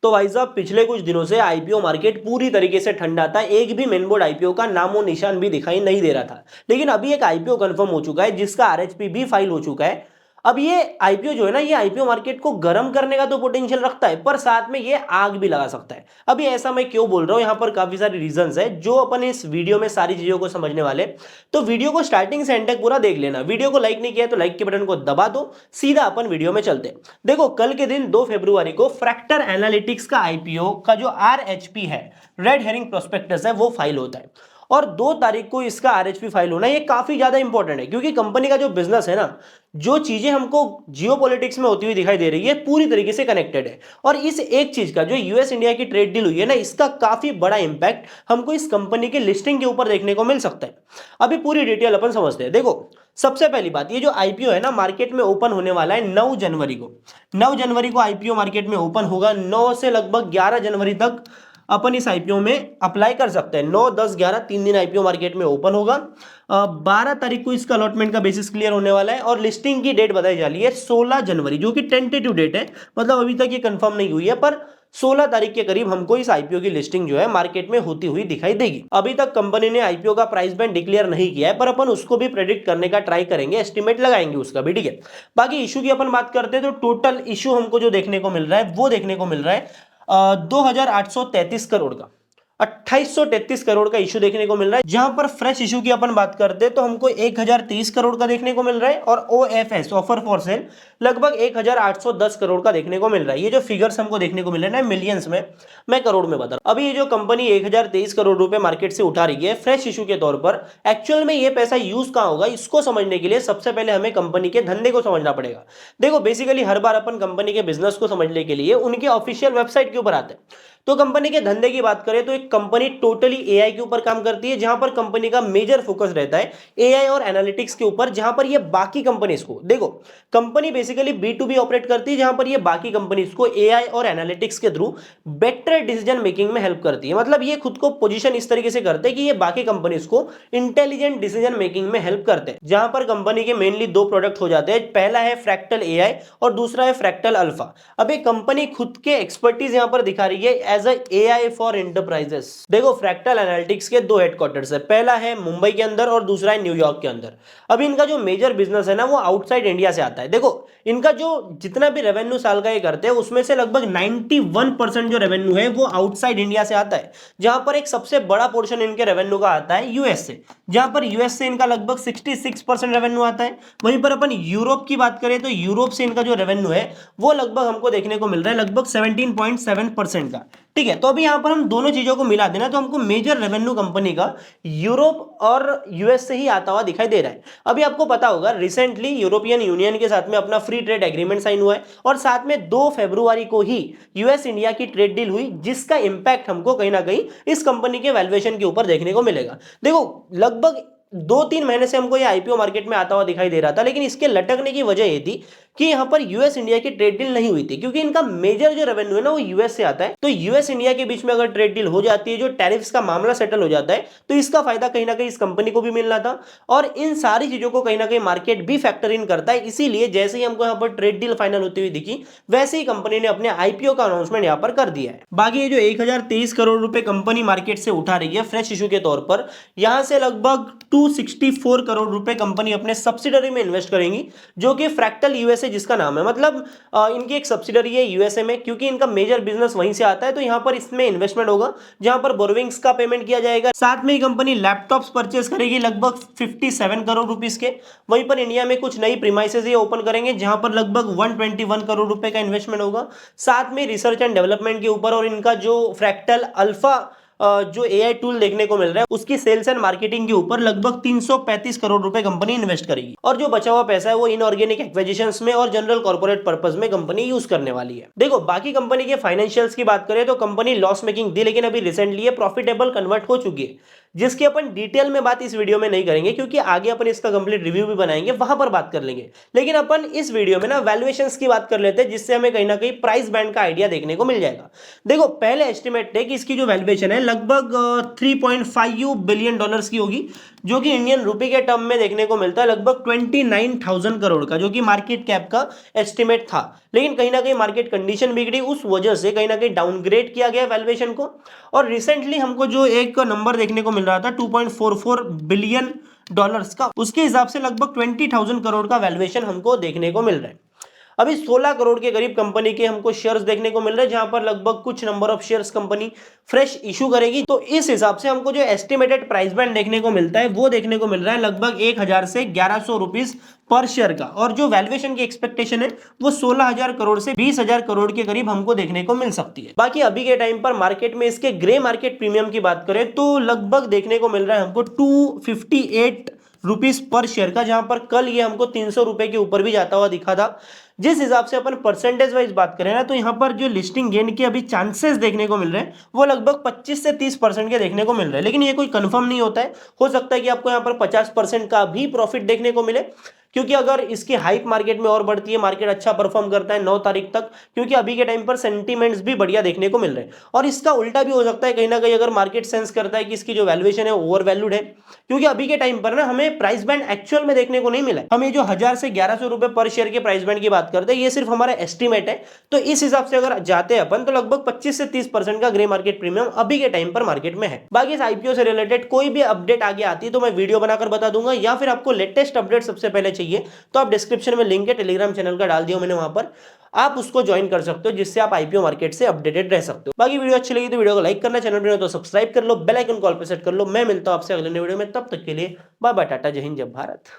तो भाई साहब पिछले कुछ दिनों से आईपीओ मार्केट पूरी तरीके से ठंडा था। एक भी मेन बोर्ड आईपीओ का नामो निशान भी दिखाई नहीं दे रहा था। लेकिन अभी एक आईपीओ कंफर्म हो चुका है जिसका आरएचपी भी फाइल हो चुका है। अब ये आईपीओ जो है ना, ये आईपीओ मार्केट को गर्म करने का तो पोटेंशियल रखता है, पर साथ में ये आग भी लगा सकता है। अभी ऐसा मैं क्यों बोल रहा हूं, यहाँ पर काफी सारे रीजंस है जो अपन इस वीडियो में सारी चीजों को समझने वाले। तो वीडियो को स्टार्टिंग से एंड तक पूरा देख लेना। वीडियो को लाइक नहीं किया तो लाइक के बटन को दबा दो। सीधा अपन वीडियो में चलते हैं। देखो, कल के दिन 2 फरवरी को फ्रैक्टर एनालिटिक्स का आईपीओ का जो आरएचपी है, रेड हेरिंग प्रोस्पेक्टस है, वो फाइल होता है। और 2 तारीख को इसका आरएचपी फाइल होना ये काफी ज्यादा इंपॉर्टेंट है, क्योंकि कंपनी का जो बिजनेस है ना, जो चीजें हमको जियोपॉलिटिक्स में होती हुई दिखाई दे रही है, पूरी तरीके से कनेक्टेड है। और इस एक चीज का, जो यूएस इंडिया की ट्रेड डील हुई है ना, इसका काफी बड़ा इंपैक्ट हमको इस कंपनी की लिस्टिंग के ऊपर देखने को मिल सकता है। अभी पूरी डिटेल अपन समझते हैं। देखो, सबसे पहली बात, ये जो आईपीओ है ना, मार्केट में ओपन होने वाला है 9 जनवरी को। 9 जनवरी को आईपीओ मार्केट में ओपन होगा। 9 से लगभग 11 जनवरी तक अपन इस आईपीओ में अप्लाई कर सकते हैं। 9, 10, 11 3 दिन आईपीओ मार्केट में ओपन होगा। 12 तारीख को इसका अलॉटमेंट का बेसिस क्लियर होने वाला है। और लिस्टिंग की डेट बताई जा रही है 16 जनवरी, जो कि टेंटेटिव डेट है, मतलब अभी तक ये कंफर्म नहीं हुई है, पर 16 तारीख के करीब हमको इस आईपीओ की लिस्टिंग जो है मार्केट में होती हुई दिखाई देगी। अभी तक कंपनी ने आईपीओ का प्राइस बैंड डिक्लेयर नहीं किया है, पर अपन उसको भी प्रेडिक्ट करने का ट्राई करेंगे, एस्टिमेट लगाएंगे उसका भी, ठीक है। बाकी इशू की अपन बात करते हैं तो टोटल इशू हमको जो देखने को मिल रहा है, वो देखने को मिल रहा है 2833 करोड़ का, 2833 करोड़ का इशू देखने को मिल रहा है। जहां पर फ्रेश इशू की अपन बात करते हैं तो हमको 1023 करोड़ का देखने को मिल रहा है। और ओएफएस, ऑफर फॉर सेल, लगभग 1810 करोड़ का देखने को मिल रहा है। ये जो फिगर्स हमको देखने को मिल रहे हैं ना, मिलियंस में, मैं करोड़ में बता रहा हूं। अभी ये जो कंपनी 1023 करोड़ रुपए मार्केट से उठा रही है फ्रेश इशू के तौर पर, एक्चुअल में ये पैसा यूज कहां होगा, इसको समझने के लिए सबसे पहले हमें कंपनी के धंधे को समझना पड़ेगा। देखो, बेसिकली हर बार अपन कंपनी के बिजनेस को समझने के लिए उनके ऑफिशियल वेबसाइट के ऊपर आते हैं। तो कंपनी के धंधे की बात करें तो एक कंपनी टोटली एआई के ऊपर काम करती है, जहां पर कंपनी का मेजर फोकस रहता है एआई और एनालिटिक्स के ऊपर, जहां पर ये बाकी कंपनीज को, देखो, कंपनी बेसिकली बी2बी ऑपरेट करती है, जहां पर ये बाकी कंपनीज को एआई और एनालिटिक्स के थ्रू बेटर डिसीजन मेकिंग में हेल्प करती है। मतलब ये खुद को पोजीशन इस तरीके से करते हैं कि ये बाकी कंपनीज को इंटेलिजेंट डिसीजन मेकिंग में हेल्प करते हैं। जहां पर कंपनी के मेनली 2 प्रोडक्ट हो जाते हैं, पहला है फ्रैक्टल एआई और दूसरा है फ्रैक्टल अल्फा। अब ये कंपनी खुद के एक्सपर्टीज यहां पर दिखा रही है एज एआई फॉर एंटरप्राइजेस। देखो, फ्रैक्टल एनालिटिक्स के 2 हेडक्वार्टर्स है, पहला है मुंबई के अंदर और दूसरा है न्यूयॉर्क के अंदर। अब इनका जो मेजर बिजनेस है ना, वो आउटसाइड इंडिया से आता है। देखो, इनका जो जितना भी रेवेन्यू साल का ये करते हैं, उसमें से लगभग 91% जो रेवेन्यू है वो आउटसाइड इंडिया से आता है, जहां पर एक सबसे बड़ा पोर्शन इनके रेवेन्यू का आता है यूएस से, जहां पर यूएस से इनका लगभग 66% रेवेन्यू आता है। वहीं पर अपन यूरोप की बात करें तो यूरोप से इनका जो रेवेन्यू है वो लगभग हमको देखने को मिल रहा है लगभग 17.7% का, ठीक है। तो अभी यहां पर हम दोनों चीजों को मिला देना तो हमको मेजर रेवेन्यू कंपनी का यूरोप और यूएस से ही आता हुआ दिखाई दे रहा है। अभी आपको पता होगा, रिसेंटली यूरोपियन यूनियन के साथ में अपना फ्री ट्रेड एग्रीमेंट साइन हुआ है, और साथ में 2 फरवरी को ही यूएस इंडिया की ट्रेड डील हुई, जिसका इंपैक्ट हमको कहीं ना कहीं इस कंपनी के वैल्यूएशन के ऊपर देखने को मिलेगा। देखो, लगभग 2-3 महीने से हमको ये आईपीओ मार्केट में आता हुआ दिखाई दे रहा था, लेकिन इसके लटकने की वजह ये थी कि यहां पर यूएस इंडिया की ट्रेड डील नहीं हुई थी, क्योंकि इनका मेजर जो रेवेन्यू है ना, वो यूएस से आता है। तो यूएस इंडिया के बीच में अगर ट्रेड डील हो जाती है, जो टैरिफ्स का मामला सेटल हो जाता है, तो इसका फायदा कहीं ना कहीं इस कंपनी को भी मिलना था। और इन सारी चीजों को कहीं ना कहीं मार्केट भी फैक्टर इन करता है। इसीलिए जैसे ही हमको यहाँ पर ट्रेड डील फाइनल होती हुई दिखी, वैसे ही कंपनी ने अपने आईपीओ का अनाउंसमेंट यहाँ पर कर दिया है। बाकी ये जो 1023 करोड़ रुपए कंपनी मार्केट से उठा रही है फ्रेश इशू के तौर पर, यहां से लगभग 264 करोड़ रुपए कंपनी अपने सब्सिडरी में इन्वेस्ट करेंगी, जो कि फ्रैक्टल यूएसए जिसका नाम है। मतलब इनकी एक सब्सिडरी है यूएसए में, क्योंकि इनका मेजर बिजनेस वहीं से आता है। तो यहां पर इसमें इन्वेस्टमेंट होगा, जहां पर बोरोविंग्स का पेमेंट किया जाएगा। साथ में ही कंपनी लैपटॉप्स परचेस करेगी लगभग 57 करोड़ रुपीस के। वहीं पर इंडिया में कुछ नई प्रीमाइसेस ये ओपन करेंगे, जहां पर लगभग 121 करोड़ रुपए का इन्वेस्टमेंट होगा। साथ में रिसर्च एंड डेवलपमेंट के ऊपर, और इनका जो फ्रैक्टल अल्फा जो एआई टूल देखने को मिल रहा है, उसकी सेल्स एंड मार्केटिंग के ऊपर लगभग 335 करोड़ रुपए कंपनी इन्वेस्ट करेगी। और जो बचा हुआ पैसा है वो इनऑर्गेनिक एक्विजिशंस में और जनरल कॉर्पोरेट पर्पस में कंपनी यूज करने वाली है। देखो, बाकी कंपनी के फाइनेंशियल्स की बात करें तो कंपनी लॉस मेकिंग थी, लेकिन अभी रिसेंटली ये प्रॉफिटेबल कन्वर्ट हो चुकी है। जिसकी अपन डिटेल में बात इस वीडियो में नहीं करेंगे, क्योंकि आगे अपन इसका कंप्लीट रिव्यू भी बनाएंगे, वहां पर बात कर लेंगे। लेकिन अपन इस वीडियो में ना वैल्यूएशंस की बात कर लेते हैं, जिससे हमें कहीं ना कहीं प्राइस बैंड का आइडिया देखने को मिल जाएगा। देखो, पहले एस्टिमेट है कि इसकी जो वैल्यूएशन है लगभग 3.5 बिलियन डॉलर्स की होगी, जो कि इंडियन रुपए के टर्म में देखने को मिलता है लगभग 29,000 करोड़ का, जो कि मार्केट कैप का एस्टिमेट था। लेकिन कहीं ना कहीं मार्केट कंडीशन बिगड़ी, उस वजह से कहीं ना कहीं डाउनग्रेड किया गया वैल्यूएशन को। और रिसेंटली हमको जो एक नंबर देखने को मिल रहा था 2.44 बिलियन डॉलर्स का, उसके हिसाब से लगभग 20,000 करोड़ का वैल्यूएशन हमको देखने को मिल रहा है। अभी 16 करोड़ के करीब कंपनी के हमको शेयर्स देखने को मिल रहे हैं, जहां पर लगभग कुछ number of shares company fresh issue करेगी। तो इस हिसाब से हमको जो एस्टिमेटेड प्राइस बैंड देखने को मिलता है वो देखने को मिल रहा है लगभग 1,000 से 1,100 रुपीज पर शेयर का। और जो वैल्यूएशन की एक्सपेक्टेशन है वो 16,000 करोड़ से 20,000 करोड़ के करीब हमको देखने को मिल सकती है। बाकी अभी के टाइम पर मार्केट में इसके ग्रे मार्केट प्रीमियम की बात करें तो लगभग देखने को मिल रहा है हमको 258 रुपीस पर शेयर का, जहां पर कल ये हमको 300 रुपए के ऊपर भी जाता हुआ दिखा था। जिस हिसाब से अपन परसेंटेज वाइज बात करें ना, तो यहाँ पर जो लिस्टिंग गेन के अभी चांसेस देखने को मिल रहे हैं वो लगभग 25 से 30% के देखने को मिल रहे हैं। लेकिन ये कोई कंफर्म नहीं होता है, हो सकता है कि आपको यहाँ पर 50% का भी प्रॉफिट देखने को मिले, क्योंकि अगर इसकी हाइप मार्केट में और बढ़ती है, मार्केट अच्छा परफॉर्म करता है 9 तारीख तक, क्योंकि अभी के टाइम पर सेंटीमेंट्स भी बढ़िया देखने को मिल रहे हैं। और इसका उल्टा भी हो सकता है कहीं ना कहीं, अगर मार्केट सेंस करता है कि इसकी जो वैल्यूएशन है ओवर वैल्यूड है, क्योंकि अभी के टाइम पर ना हमें प्राइस बैंड एक्चुअल में देखने को नहीं मिला है। हम ये जो 1,000 से 1,100 रुपए पर शेयर के प्राइस बैंड की बात करते हैं, ये सिर्फ हमारा एस्टिमेट है। तो इस हिसाब से अगर जाते हैं अपन, तो लगभग 25 से 30% का ग्रे मार्केट प्रीमियम अभी के टाइम पर मार्केट में है। बाकी इस आईपीओ से रिलेटेड कोई भी अपडेट आगे आती है तो मैं वीडियो बनाकर बता दूंगा, या फिर आपको लेटेस्ट अपडेट सबसे पहले चाहिए तो आप डिस्क्रिप्शन में लिंक है टेलीग्राम चैनल का डाल दिया मैंने, वहां पर आप उसको ज्वाइन कर सकते हो, जिससे आप आईपीओ मार्केट से अपडेटेड रह सकते हो। बाकी वीडियो अच्छी लगी तो वीडियो को लाइक करना, चैनल पर तो सब्सक्राइब कर लो, बेल आइकन कॉल पे सेट कर लो। मैं मिलता हूं आपसे अगले वीडियो में, तब तक के लिए बाय बाय, टाटा, जय हिंद, जय भारत।